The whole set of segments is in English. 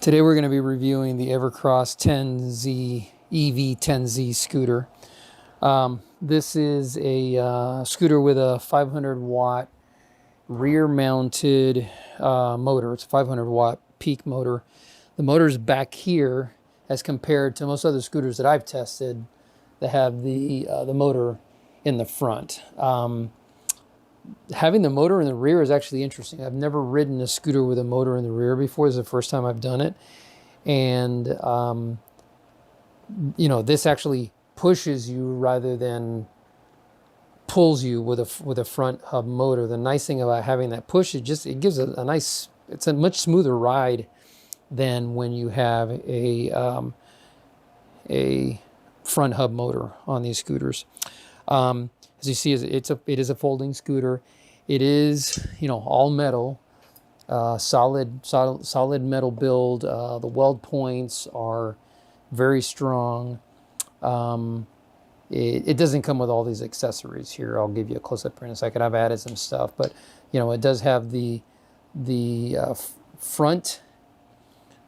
Today we're going to be reviewing the Evercross 10Z EV10Z scooter. This is a scooter with a 500 watt rear mounted motor. It's a 500 watt peak motor. The motor's back here as compared to most other scooters that I've tested that have the motor in the front. Having the motor in the rear is actually interesting. I've never ridden a scooter with a motor in the rear before. This is the first time I've done it. And, you know, this actually pushes you rather than pulls you with a front hub motor. The nice thing about having that push, it gives a nice, it's a much smoother ride than when you have a front hub motor on these scooters. As you see, it is a folding scooter. It is, you know, all metal, solid metal build. The weld points are very strong. It doesn't come with all these accessories here. I'll give you a close-up in a second. I've added some stuff, but you know, it does have the front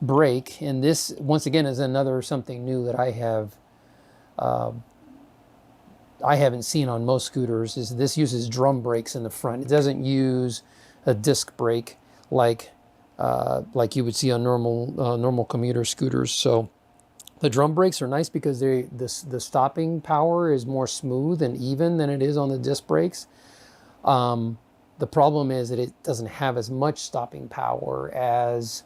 brake, and this once again is another something new that I haven't seen on most scooters. Is this uses drum brakes in the front. It doesn't use a disc brake like you would see on normal commuter scooters. So the drum brakes are nice because the stopping power is more smooth and even than it is on the disc brakes. The problem is that it doesn't have as much stopping power as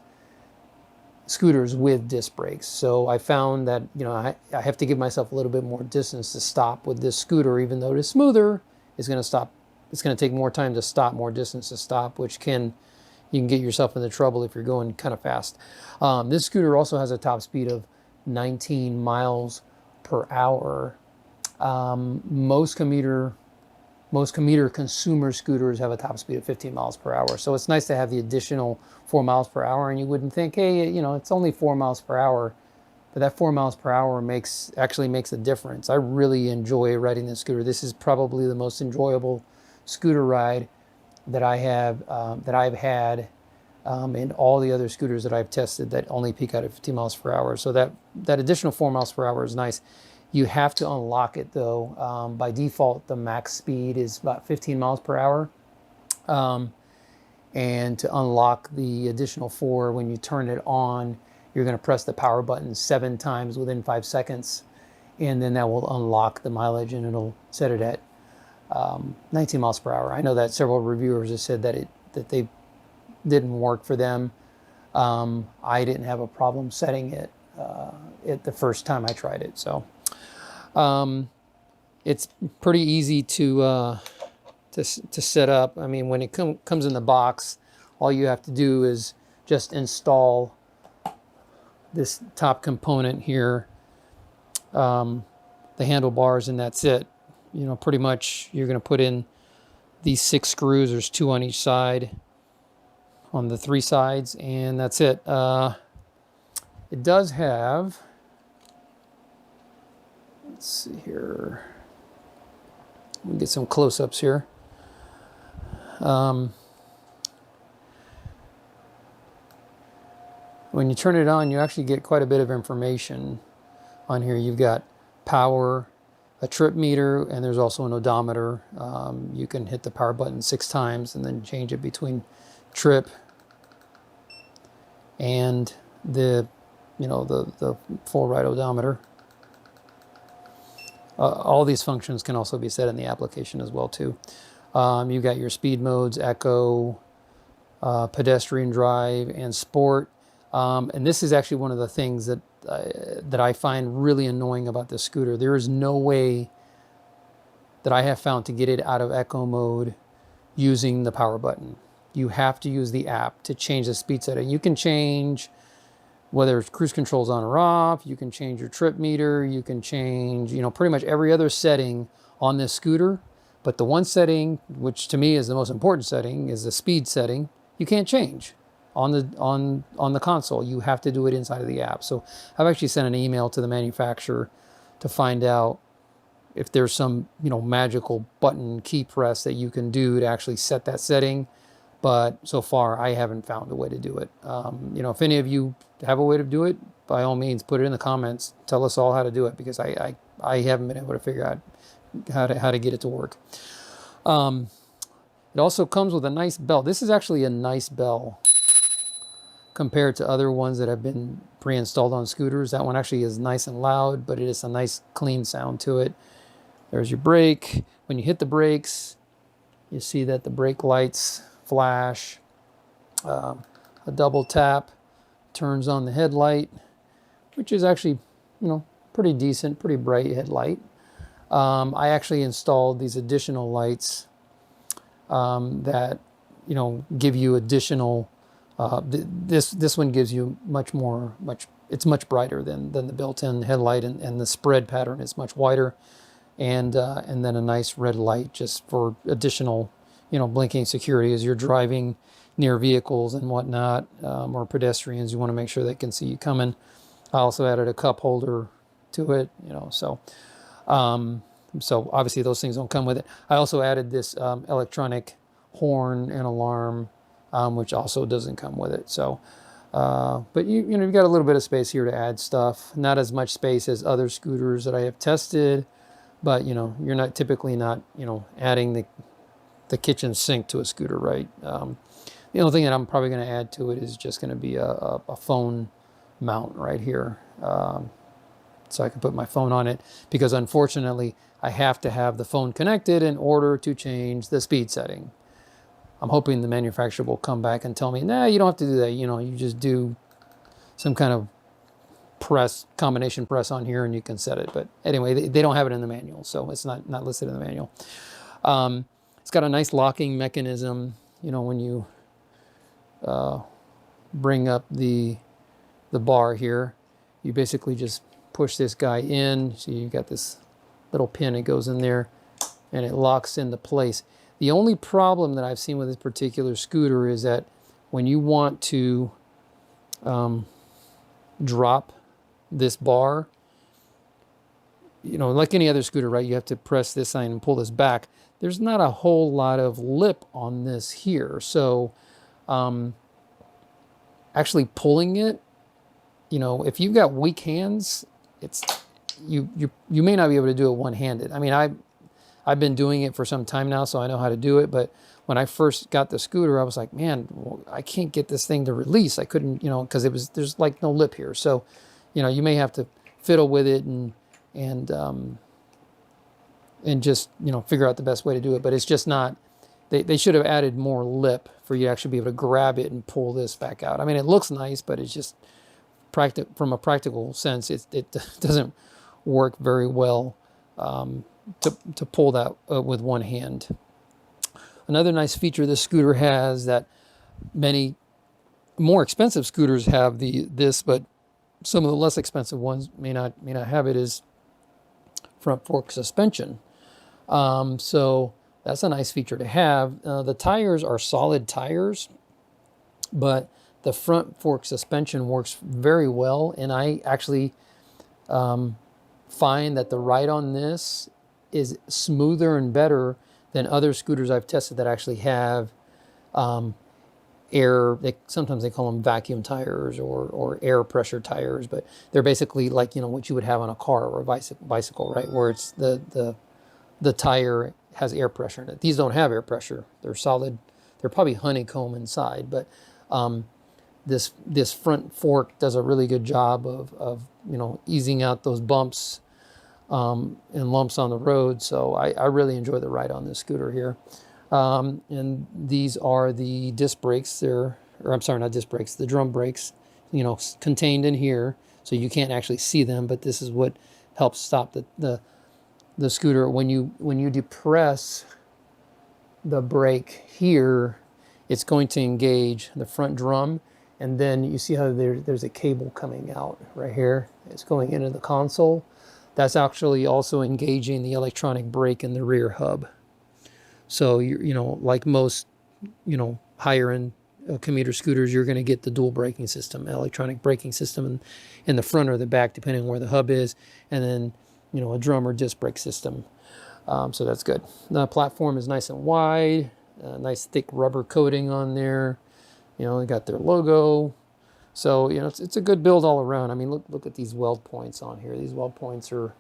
scooters with disc brakes. So I found that, you know, I have to give myself a little bit more distance to stop with this scooter, even though it is smoother. It's going to stop. It's going to take more time to stop, more distance to stop, which you can get yourself into trouble if you're going kind of fast. This scooter also has a top speed of 19 miles per hour. Most commuter consumer scooters have a top speed of 15 miles per hour. So it's nice to have the additional 4 miles per hour. And you wouldn't think, hey, you know, it's only 4 miles per hour. But that 4 miles per hour actually makes a difference. I really enjoy riding this scooter. This is probably the most enjoyable scooter ride that I've had in all the other scooters that I've tested that only peak out at 15 miles per hour. So that additional 4 miles per hour is nice. You have to unlock it though. By default, the max speed is about 15 miles per hour. And to unlock the additional 4, when you turn it on, you're going to press the power button 7 times within 5 seconds. And then that will unlock the mileage and it'll set it at 19 miles per hour. I know that several reviewers have said that they didn't work for them. I didn't have a problem setting it the first time I tried it. So it's pretty easy to set up. I mean, when it comes in the box, all you have to do is just install this top component here, the handlebars, and that's it. You know, pretty much you're going to put in these 6 screws. There's 2 on each side, on the 3 sides, and that's it. It does have, let's see here, let me get some close-ups here. When you turn it on, you actually get quite a bit of information on here. You've got power, a trip meter, and there's also an odometer. You can hit the power button 6 times and then change it between trip and the full ride odometer. All these functions can also be set in the application as well too. You've got your speed modes, eco, pedestrian drive, and sport. And this is actually one of the things that I find really annoying about this scooter. There is no way that I have found to get it out of eco mode using the power button. You have to use the app to change the speed setting. You can change whether it's cruise control's on or off. You can change your trip meter. You can change, you know, pretty much every other setting on this scooter. But the one setting, which to me is the most important setting, is the speed setting. You can't change on the console. You have to do it inside of the app. So I've actually sent an email to the manufacturer to find out if there's some, you know, magical button key press that you can do to actually set that setting. But so far, I haven't found a way to do it. You know, if any of you have a way to do it, by all means, put it in the comments. Tell us all how to do it, because I haven't been able to figure out how to get it to work. It also comes with a nice bell. This is actually a nice bell compared to other ones that have been pre-installed on scooters. That one actually is nice and loud, but it is a nice clean sound to it. There's your brake. When you hit the brakes, you see that the brake lights flash. A double tap turns on the headlight, which is actually, pretty decent, pretty bright headlight. I actually installed these additional lights that, give you additional. This one gives you it's much brighter than the built-in headlight, and the spread pattern is much wider, and then a nice red light just for additional, blinking security as you're driving near vehicles and whatnot, or pedestrians. You want to make sure they can see you coming. I also added a cup holder to it, so obviously those things don't come with it. I also added this electronic horn and alarm, which also doesn't come with it. So, but you've got a little bit of space here to add stuff. Not as much space as other scooters that I have tested, but you're not typically adding the kitchen sink to a scooter, right? The only thing that I'm probably going to add to it is just going to be a phone mount right here. So I can put my phone on it, because unfortunately I have to have the phone connected in order to change the speed setting. I'm hoping the manufacturer will come back and tell me, nah, you don't have to do that. You just do some kind of combination press on here and you can set it. But anyway, they don't have it in the manual, so it's not listed in the manual. It's got a nice locking mechanism. When you bring up the bar here, you basically just push this guy in. So you got this little pin, it goes in there and it locks into place. The only problem that I've seen with this particular scooter is that when you want to drop this bar, like any other scooter, right, you have to press this sign and pull this back. There's not a whole lot of lip on this here. So actually pulling it, if you've got weak hands, you may not be able to do it one-handed. I mean, I've been doing it for some time now, so I know how to do it. But when I first got the scooter, I was like, man, I can't get this thing to release. I couldn't, because there's like no lip here. So, you may have to fiddle with it and just, figure out the best way to do it. But it's just not, they should have added more lip for you to actually be able to grab it and pull this back out. I mean, it looks nice, but it's just from a practical sense, it doesn't work very well to pull that with one hand. Another nice feature this scooter has that many more expensive scooters have this, but some of the less expensive ones may not have it, is front fork suspension. So that's a nice feature to have. The tires are solid tires, but the front fork suspension works very well, and I actually find that the ride on this is smoother and better than other scooters I've tested that actually have air. Sometimes they call them vacuum tires or air pressure tires, but they're basically like what you would have on a car or a bicycle, right? Where it's the tire has air pressure in it. These don't have air pressure. They're solid. They're probably honeycomb inside, but this front fork does a really good job of easing out those bumps and lumps on the road. So I really enjoy the ride on this scooter here. And these are the disc brakes. The drum brakes, contained in here, so you can't actually see them, but this is what helps stop the scooter. When you depress the brake here, it's going to engage the front drum, and then you see how there's a cable coming out right here. It's going into the console. That's actually also engaging the electronic brake in the rear hub. So like most higher end commuter scooters, you're going to get the dual braking system, electronic braking system in the front or the back, depending on where the hub is, and then a drum or disc brake system. So that's good. The platform is nice and wide, nice thick rubber coating on there. They got their logo. So, you know, it's a good build all around. I mean, look at these weld points on here. These weld points are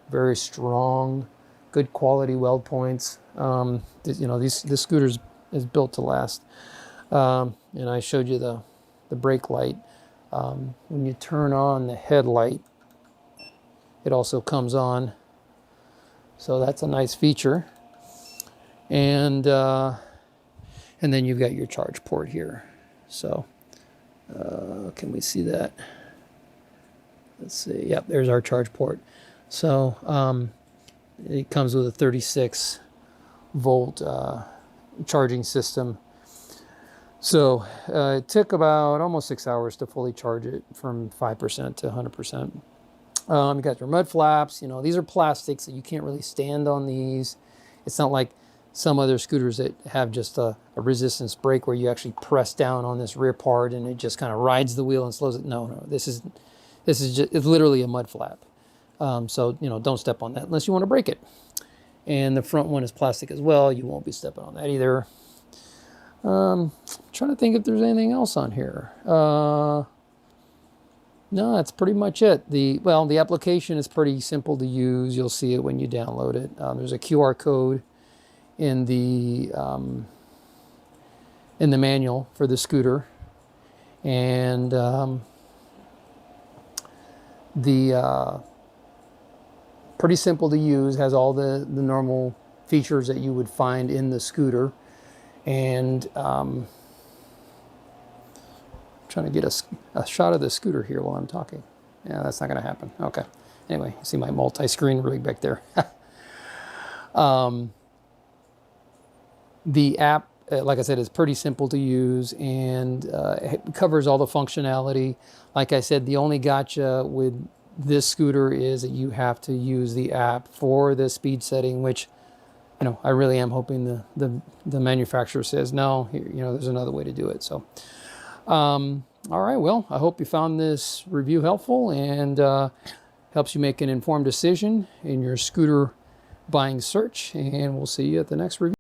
very strong, good quality weld points. You know, this scooter is built to last. And I showed you the brake light. When you turn on the headlight, it also comes on. So that's a nice feature. And then you've got your charge port here. So can we see that? Let's see. Yep, there's our charge port. So it comes with a 36 volt charging system. So it took about almost 6 hours to fully charge it from 5% to 100%. You got your mud flaps. You know, these are plastics, so you can't really stand on these. It's not like some other scooters that have just a resistance brake where you actually press down on this rear part and it just kind of rides the wheel and slows it. No, this is just, it's literally a mud flap. So, you know, don't step on that unless you want to break it. And the front one is plastic as well. You won't be stepping on that either. Trying to think if there's anything else on here. No, that's pretty much it. The application is pretty simple to use. You'll see it when you download it. There's a QR code in the manual for the scooter, and pretty simple to use. Has all the normal features that you would find in the scooter. And trying to get a shot of the scooter here while I'm talking. Yeah, that's not going to happen. Okay. Anyway, you see my multi-screen rig back there. The app, like I said, is pretty simple to use, and it covers all the functionality. Like I said, the only gotcha with this scooter is that you have to use the app for the speed setting, which, you know, I really am hoping the manufacturer says, no, here, you know, there's another way to do it. So, all right, well, I hope you found this review helpful and helps you make an informed decision in your scooter buying search, and we'll see you at the next review.